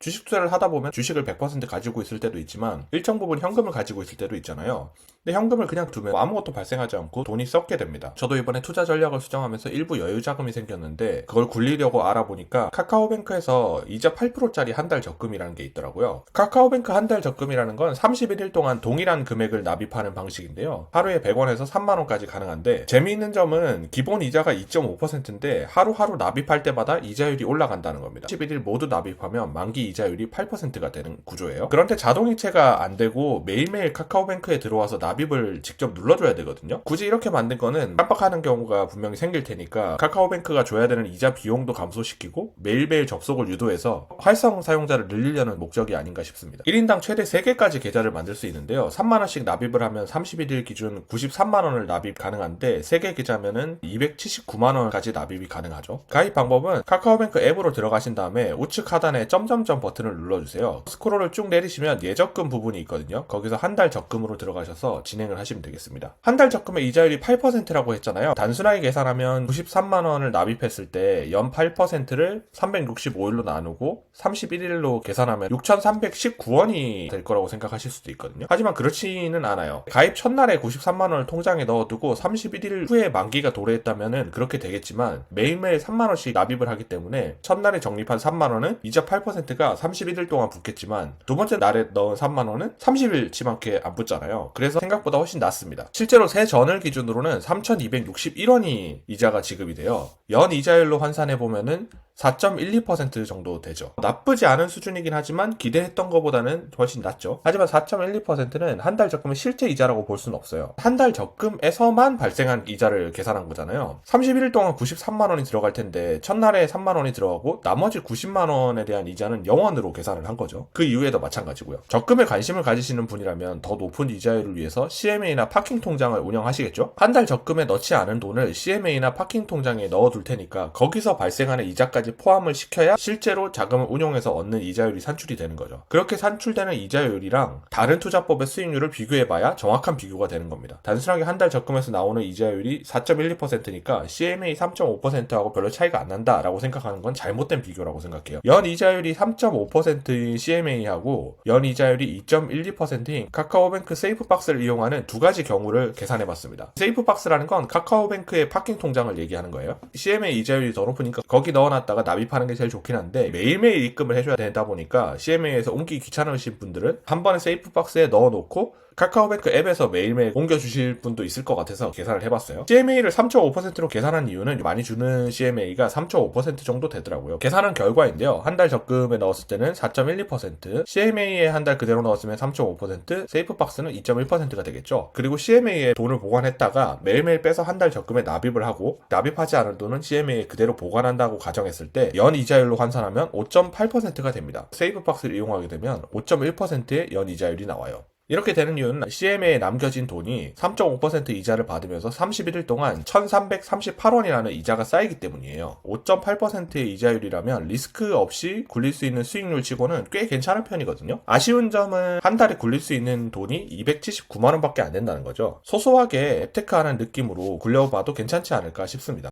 주식 투자를 하다 보면 주식을 100% 가지고 있을 때도 있지만 일정 부분 현금을 가지고 있을 때도 있잖아요. 근데 현금을 그냥 두면 아무것도 발생하지 않고 돈이 썩게 됩니다. 저도 이번에 투자 전략을 수정하면서 일부 여유 자금이 생겼는데 그걸 굴리려고 알아보니까 카카오뱅크에서 이자 8%짜리 한 달 적금이라는 게 있더라고요. 카카오뱅크 한 달 적금이라는 건 31일 동안 동일한 금액을 납입하는 방식인데요. 하루에 100원에서 3만원까지 가능한데 재미있는 점은 기본 이자가 2.5%인데 하루하루 납입할 때마다 이자율이 올라간다는 겁니다. 11일 모두 납입하면 만기 이자율이 8%가 되는 구조예요. 그런데 자동이체가 안 되고 매일매일 카카오뱅크에 들어와서 납입을 직접 눌러줘야 되거든요. 굳이 이렇게 만든 거는 깜빡하는 경우가 분명히 생길 테니까 카카오뱅크가 줘야 되는 이자 비용도 감소시키고 매일매일 접속을 유도해서 활성 사용자를 늘리려는 목적이 아닌가 싶습니다. 1인당 최대 3개까지 계좌를 만들 수 있는데요. 3만원씩 납입을 하면 31일 기준 93만원을 납입 가능한데 3개 계좌면은 279만원까지 납입이 가능하죠. 가입 방법은 카카오뱅크 앱으로 들어가신 다음에 우측 하단에 점점점 버튼을 눌러주세요. 스크롤을 쭉 내리시면 예적금 부분이 있거든요. 거기서 한 달 적금으로 들어가셔서 진행을 하시면 되겠습니다. 한 달 적금의 이자율이 8%라고 했잖아요. 단순하게 계산하면 93만원을 납입했을 때 연 8%를 365일로 나누고 31일로 계산하면 6,319원이 될 거라고 생각하실 수도 있거든요. 하지만 그렇지는 않아요. 가입 첫날에 93만원을 통장에 넣어두고 31일 후에 만기가 도래했다면 그렇게 되겠지만 매일매일 3만원씩 납입을 하기 때문에 첫날에 적립한 3만원은 이자 8%가 31일 동안 붙겠지만 두 번째 날에 넣은 3만원은 30일치밖에 안 붙잖아요. 그래서 생각보다 훨씬 낫습니다. 실제로 세전을 기준으로는 3,261원이 이자가 지급이 돼요. 연 이자율로 환산해보면은 4.12% 정도 되죠. 나쁘지 않은 수준이긴 하지만 기대했던 것보다는 훨씬 낫죠. 하지만 4.12%는 한 달 적금의 실제 이자라고 볼 수는 없어요. 한 달 적금에서만 발생한 이자를 계산한 거잖아요. 31일 동안 93만원이 들어갈 텐데 첫날에 3만원이 들어가고 나머지 90만원에 대한 이자는 0원으로 계산을 한 거죠. 그 이후에도 마찬가지고요. 적금에 관심을 가지시는 분이라면 더 높은 이자율을 위해서 CMA나 파킹 통장을 운영하시겠죠? 한 달 적금에 넣지 않은 돈을 CMA나 파킹 통장에 넣어둘 테니까 거기서 발생하는 이자까지 포함을 시켜야 실제로 자금을 운용해서 얻는 이자율이 산출이 되는 거죠. 그렇게 산출되는 이자율이랑 다른 투자법의 수익률을 비교해봐야 정확한 비교가 되는 겁니다. 단순하게 한 달 적금에서 나오는 이자율이 4.12%니까 CMA 3.5%하고 별로 차이가 안 난다라고 생각하는 건 잘못된 비교라고 생각해요. 연 이자율이 3.5%인 CMA하고 연 이자율이 2.12%인 카카오뱅크 세이프박스를 이용하는 두 가지 경우를 계산해봤습니다. 세이프박스라는 건 카카오뱅크의 파킹 통장을 얘기하는 거예요. CMA 이자율이 더 높으니까 거기 넣어놨다가 납입하는 게 제일 좋긴 한데 매일매일 입금을 해줘야 되다 보니까 CMA에서 옮기기 귀찮으신 분들은 한 번에 세이프박스에 넣어놓고 카카오뱅크 앱에서 매일매일 옮겨주실 분도 있을 것 같아서 계산을 해봤어요. CMA를 3.5%로 계산한 이유는 많이 주는 CMA가 3.5% 정도 되더라고요. 계산한 결과인데요. 한 달 적금에 넣었을 때는 4.12%, CMA에 한 달 그대로 넣었으면 3.5%, 세이프박스는 2.1%가 되겠죠. 그리고 CMA에 돈을 보관했다가 매일매일 빼서 한 달 적금에 납입을 하고 납입하지 않은 돈은 CMA에 그대로 보관한다고 가정했을 때 연 이자율로 환산하면 5.8%가 됩니다. 세이프박스를 이용하게 되면 5.1%의 연 이자율이 나와요. 이렇게 되는 이유는 CMA에 남겨진 돈이 3.5% 이자를 받으면서 31일 동안 1,338원이라는 이자가 쌓이기 때문이에요. 5.8%의 이자율이라면 리스크 없이 굴릴 수 있는 수익률 치고는 꽤 괜찮은 편이거든요. 아쉬운 점은 한 달에 굴릴 수 있는 돈이 279만원 밖에 안 된다는 거죠. 소소하게 앱테크 하는 느낌으로 굴려봐도 괜찮지 않을까 싶습니다.